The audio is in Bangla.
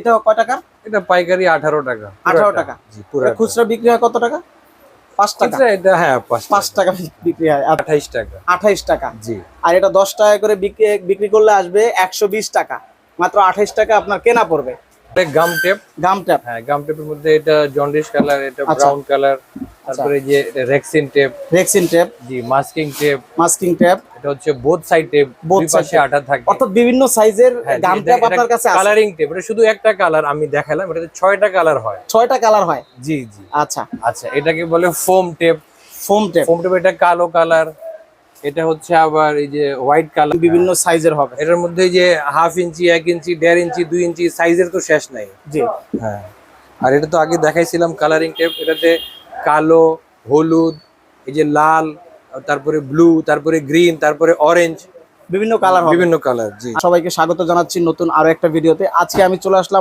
এটা কয় টাকা? এটা পাইকারি 18 টাকা। 18 টাকা। জি পুরো। খুচরা বিক্রি হয় কত টাকা? 5 টাকা। এটা হ্যাঁ 5 টাকা বিক্রি হয়। 28 টাকা। 28 টাকা। জি। আর এটা 10 টাকা করে বিক্রি করলে আসবে 120 টাকা। মাত্র 28 টাকা আপনার কেনা পড়বে। Gum tape. Gum tape. হ্যাঁ গাম টেপের মধ্যে এটা জন্ডিস কালার, এটা আচ্ছা। ব্রাউন কালার, তারপরে যে রেক্সিন টেপ। Rexine tape. জি মাস্কিং টেপ। Masking tape. এটা হচ্ছে বোথ সাইড টেপ, দুই পাশে আঠা থাকে। অর্থাৎ বিভিন্ন সাইজের গাম টেপ আপনার কাছে আছে। কালারিং টেপ, এটা শুধু একটা কালার আমি দেখালাম, এটাতে 6টা কালার হয়। 6টা কালার হয়। জি জি। আচ্ছা আচ্ছা, এটাকে বলে foam tape. Foam tape. Foam tape এটা কালো কালার, এটা হচ্ছে আবার এই যে হোয়াইট কালার। বিভিন্ন সাইজের হবে। এটার মধ্যে যে 1/2 ইঞ্চি, 1 ইঞ্চি, 1.5 ইঞ্চি, 2 ইঞ্চি সাইজের তো শেষ নাই। জি হ্যাঁ। আর এটা তো আগে দেখাইছিলাম কালারিং টেপ, এটাতে কালো, হলুদ, এই যে লাল, তারপরে ব্লু, তারপরে গ্রিন, তারপরে অরেঞ্জ, বিভিন্ন কালার হবে। বিভিন্ন কালার। জি। সবাইকে স্বাগত জানাচ্ছি নতুন আরো একটা ভিডিওতে। আজকে আমি চলে আসলাম